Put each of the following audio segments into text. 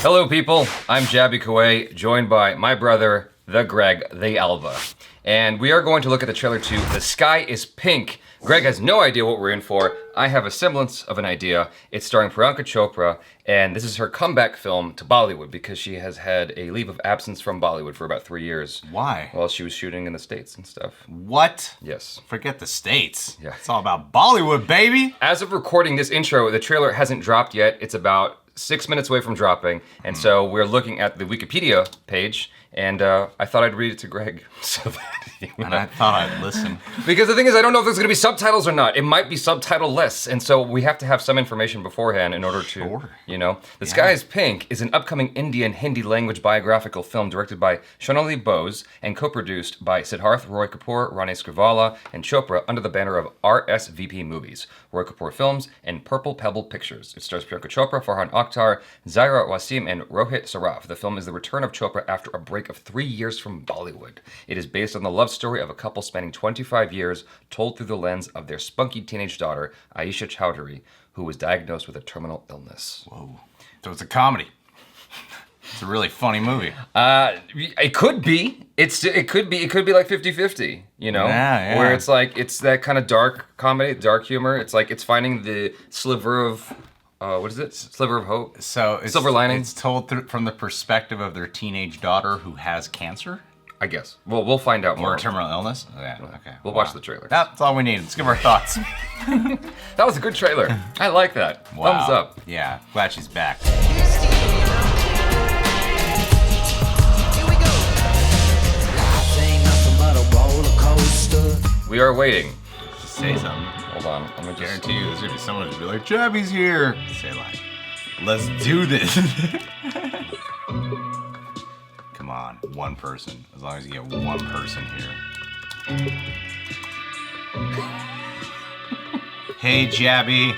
Hello, people. I'm Jaby KOAY, joined by my brother, the Greg, the ALBA. And we are going to look at the trailer to The Sky is Pink. Greg has no idea what we're in for. I have a semblance of an idea. It's starring Priyanka Chopra, and this is her comeback film to Bollywood because she has had a leave of absence from Bollywood for about 3 years. Why? Well, she was shooting in the States and stuff. What? Yes. Forget the States. Yeah. It's all about Bollywood, baby. As of recording this intro, the trailer hasn't dropped yet. It's about 6 minutes away from dropping, and so we're looking at the Wikipedia page, and I thought I'd read it to Greg so that And I thought I'd listen. Because the thing is, I don't know if there's going to be subtitles or not. It might be subtitle-less, and so we have to have some information beforehand in order to, The Sky is Pink is an upcoming Indian Hindi language biographical film directed by Shonali, Bose and co-produced by Siddharth Roy Kapoor, Rani Skrivala, and Chopra under the banner of RSVP Movies, Roy Kapoor Films, and Purple Pebble Pictures. It stars Priyanka Chopra, Farhan, Akhtar, Zaira Wasim, and Rohit Saraf. The film is the return of Chopra after a break of 3 years from Bollywood. It is based on the love story of a couple spanning 25 years, told through the lens of their spunky teenage daughter, Aisha Chowdary, who was diagnosed with a terminal illness. Whoa. So it's a comedy. It's a really funny movie. It could be. It could be like 50-50, Yeah. Where it's like, it's that kind of dark comedy, dark humor. It's like, it's finding the sliver of, what is it? Sliver of hope? So it's, Silver lining? It's told from the perspective of their teenage daughter who has cancer? I guess. Well, we'll find out more. Or a terminal illness? Oh, yeah, okay. We'll watch the trailer. That's all we need. Let's give our thoughts. That was a good trailer. I like that. Wow. Thumbs up. Yeah, glad she's back. We are waiting. Just say something. Hold on. I'm gonna Guarantee you there's gonna be someone who's be like, Jaby's here. Say like, let's do this. Come on, one person. As long as you get one person here. Hey, Jaby.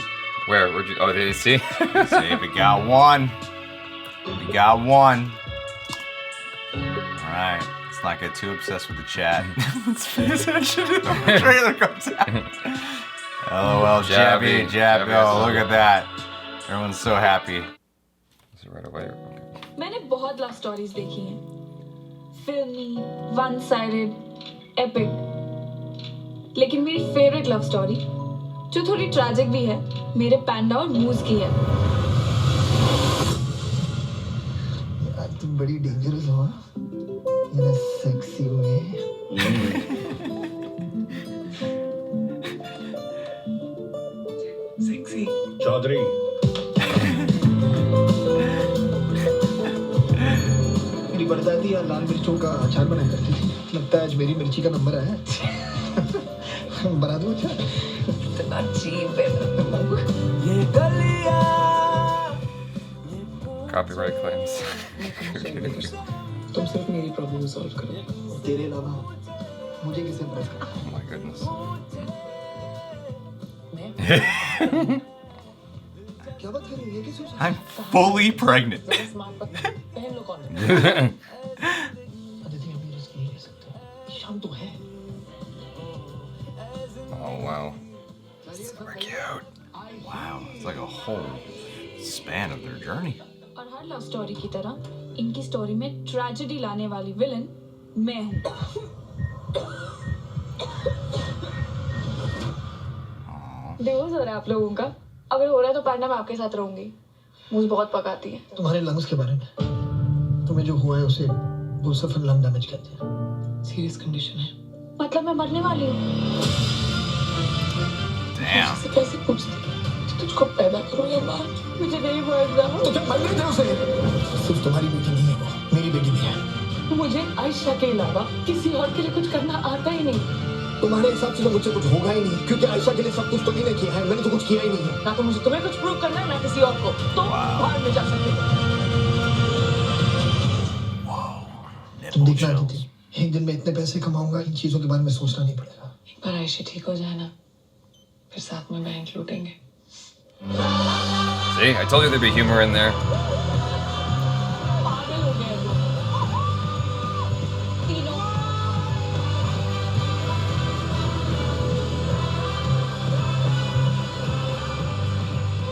Where'd you? Oh, did you see? See, we got one. We got one. All right. Let's not get too obsessed with the chat. Let's pay attention to the trailer comes out. LOL, Jaby. Oh, look at that. Everyone's so happy. Is it right away? Okay. मैंने बहुत love stories देखी हैं, फिल्मी, one sided, epic, लेकिन मेरी favourite love story, जो थोड़ी tragic भी है, मेरे पैंडा और मूस की है। यार तुम बड़ी डेंजरस हो, in a sexy way. Sexy. Chaudhary मेरी बरदादी यार लाल मिर्चों का अचार बनाया करती थी। लगता है आज मेरी मिर्ची का नंबर आया है। बना दूं अचार? इतना cheap है। Copyright claims. तुम सिर्फ मेरी प्रॉब्लम सॉल्व करो। तेरे अलावा मुझे किसे इम्प्रेस करना? Oh my goodness. क्या बात कर रही है? ये कैसे हो सकता है? I'm fully pregnant. अदिति हम ये रिस्क नहीं ले सकते। शाम तो है। Oh wow. Super cute. Wow, it's like a whole span of their journey. और हर लव स्टोरी की तरह, इनकी स्टोरी में ट्रेजेडी लाने वाली विलन मैं हूँ। डिवोर्स हो रहा है आप लोगों का? अगर हो रहा है तो पैंडा मैं आपके साथ रहूंगी। मुझे बहुत पकाती है। तुम्हारे लंग्स के बारे में। तुम्हें जो हुआ है उसे बुलसफल लंग डैमेज कहते हैं। सीरियस कंडीशन है। मतलब मैं मरने वाली हूँ। Damn. मुझसे कैसे पूछती? तुझको पैदा करूँ या मार? मुझे नहीं मरना। तो क्या मर गए थे उसे? सिर्फ तुम्हारी बेटी नहीं है वो, मेरी बेटी भी है। मुझे आयशा के अलावा किसी और के लिए कुछ करना आता ही नहीं। तुम्हारे हिसाब से तो मुझसे कुछ होगा ही नहीं, क्योंकि आयशा के लिए सब कुछ तो मैंने किया है, मैंने तो कुछ किया ही नहीं है। ना तो मुझे तुम्हें कुछ प्रूव करना है, ना किसी और को। तो बाहर में जा सकते हो। तुम देखना आदिति, एक दिन मैं इतने पैसे कमाऊंगा, इन चीजों के बारे में सोचना नहीं पड़ेगा। एक बार आयशा ठीक हो जाए ना, फिर साथ में bank लूटेंगे। See, I told you there'd be humor in there. पागल हो गए वो। तीनों।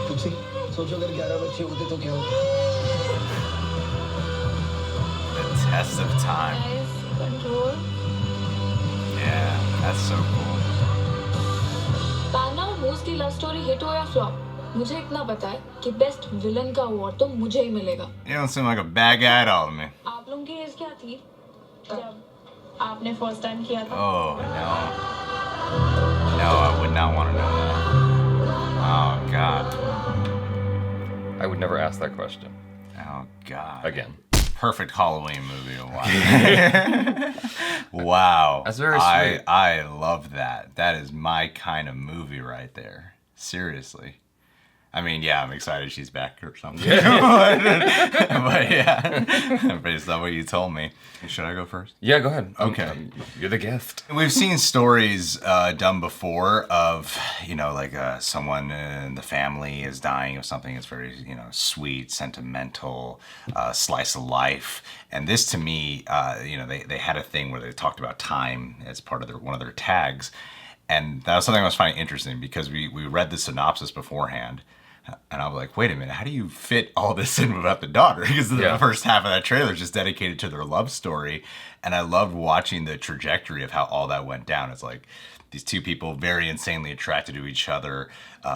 तुझसे सोचो अगर 11 बच्चे होते तो क्या होता? Test of time. Guys, control. Yeah, that's so cool. पाना मोस्टली लव स्टोरी हिट हो या फ्लॉप, मुझे इतना पता है कि बेस्ट विलन का अवार्ड तो मुझे ही मिलेगा। You don't seem like a bad guy at all to me. आप लोगों की एज क्या थी जब आपने फर्स्ट टाइम किया था? Oh, no. No, I would not want to know that. Oh, God. I would never ask that question Oh, God. again. Perfect Halloween movie to watch. Wow. That's very sweet. I love that. That is my kind of movie right there. Seriously. I mean, yeah, I'm excited she's back or something. But yeah, based on what you told me. Should I go first? Yeah, go ahead. Okay. You're the guest. We've seen stories done before of, like someone in the family is dying of something that's very, sweet, sentimental, slice of life. And this to me, they had a thing where they talked about time as part of one of their tags. And that was something I was finding interesting because we read the synopsis beforehand. And I was like, wait a minute, how do you fit all this in without the daughter? Because the first half of that trailer is just dedicated to their love story. And I loved watching the trajectory of how all that went down. It's like these two people very insanely attracted to each other,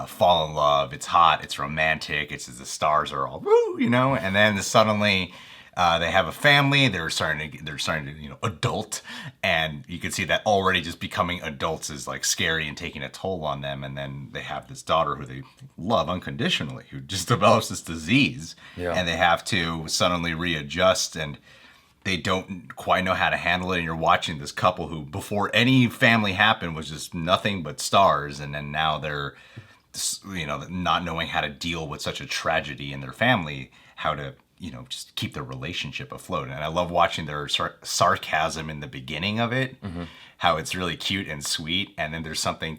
fall in love. It's hot, it's romantic, it's as the stars are all woo, and then suddenly they have a family. They're starting to, adult, and you can see that already just becoming adults is like scary and taking a toll on them. And then they have this daughter who they love unconditionally, who just develops this disease, and they have to suddenly readjust, and they don't quite know how to handle it. And you're watching this couple who, before any family happened, was just nothing but stars, and then now they're, not knowing how to deal with such a tragedy in their family, how to just keep their relationship afloat. And I love watching their sarcasm in the beginning of it, how it's really cute and sweet. And then there's something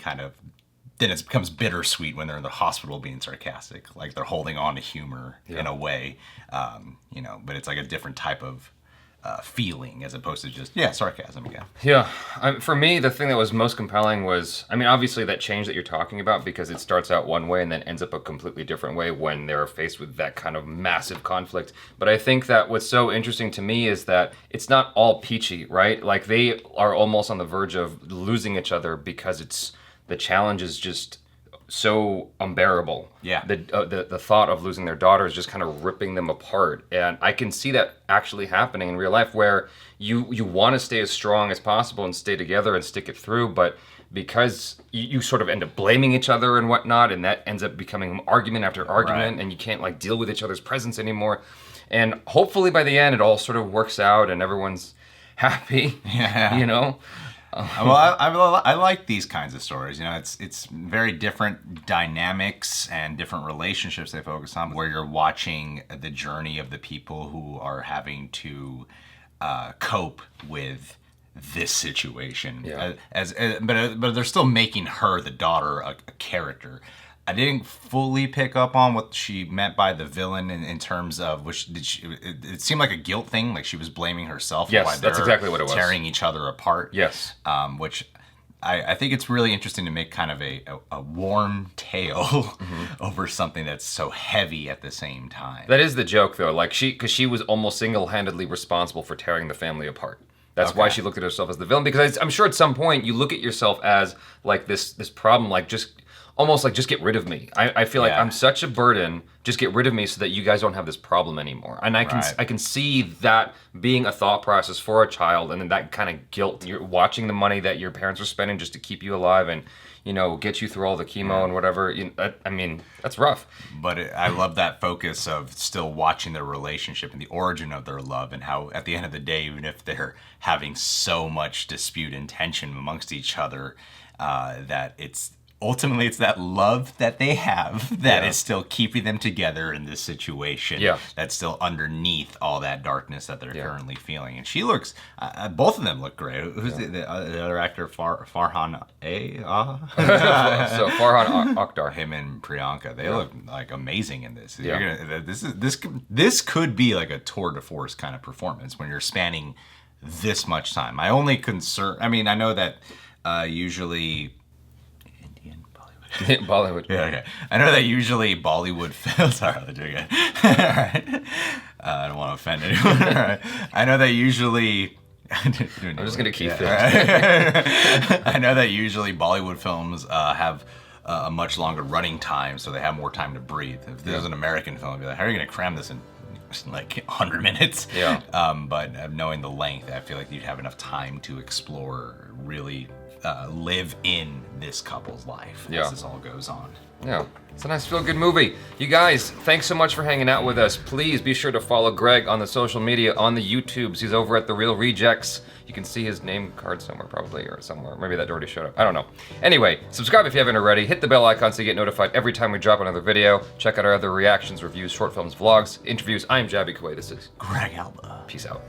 then it becomes bittersweet when they're in the hospital being sarcastic. Like they're holding on to humor in a way, but it's like a different type of feeling as opposed to just, sarcasm again. Yeah. For me, the thing that was most compelling was, obviously that change that you're talking about, because it starts out one way and then ends up a completely different way when they're faced with that kind of massive conflict. But I think that what's so interesting to me is that it's not all peachy, right? Like they are almost on the verge of losing each other because the challenge is just so unbearable. Yeah. The thought of losing their daughter is just kind of ripping them apart. And I can see that actually happening in real life, where you want to stay as strong as possible and stay together and stick it through, but because you sort of end up blaming each other and whatnot, and that ends up becoming argument after argument, and you can't deal with each other's presence anymore. And hopefully by the end it all sort of works out and everyone's happy. Yeah. Well, I like these kinds of stories. It's very different dynamics and different relationships they focus on, where you're watching the journey of the people who are having to cope with this situation. Yeah. But they're still making her, the daughter, a character. I didn't fully pick up on what she meant by the villain in terms of it seemed like a guilt thing, like she was blaming herself. Yes, for why that's exactly what it was. Tearing each other apart. Yes. Which I think it's really interesting to make kind of a warm tale over something that's so heavy at the same time. That is the joke, though. Because she was almost single-handedly responsible for tearing the family apart. That's why she looked at herself as the villain. Because I'm sure at some point you look at yourself as this problem, just get rid of me. I feel like I'm such a burden. Just get rid of me so that you guys don't have this problem anymore. And I can see that being a thought process for a child, and then that kind of guilt. You're watching the money that your parents are spending just to keep you alive and get you through all the chemo and whatever. That's rough. But I love that focus of still watching their relationship and the origin of their love, and how at the end of the day, even if they're having so much dispute and tension amongst each other, that ultimately it's that love that they have that is still keeping them together in this situation. Yeah. That's still underneath all that darkness that they're currently feeling. And she looks, both of them look great. Who's the other actor? Farhan So Farhan Akhtar. Him and Priyanka, they look like amazing in this. This could be like a tour de force kind of performance when you're spanning this much time. My only concern, I know that usually Bollywood. Yeah, okay. I know that usually Bollywood films. Sorry, I'll do it again. I don't want to offend anyone. All right. I know that usually. I'm just gonna keep it. I know that usually Bollywood films have a much longer running time, so they have more time to breathe. If there's an American film, I'd be like, how are you gonna cram this in like 100 minutes? Yeah. But knowing the length, I feel like you'd have enough time to explore, really live in this couple's life as this all goes on. Yeah, it's a nice feel-good movie. You guys, thanks so much for hanging out with us. Please be sure to follow Greg on the social media, on the YouTubes. He's over at The Real Rejects. You can see his name card somewhere, probably, or somewhere. Maybe that already showed up. I don't know. Anyway, subscribe if you haven't already. Hit the bell icon so you get notified every time we drop another video. Check out our other reactions, reviews, short films, vlogs, interviews. I'm Jaby KOAY. This is Greg ALBA. Peace out.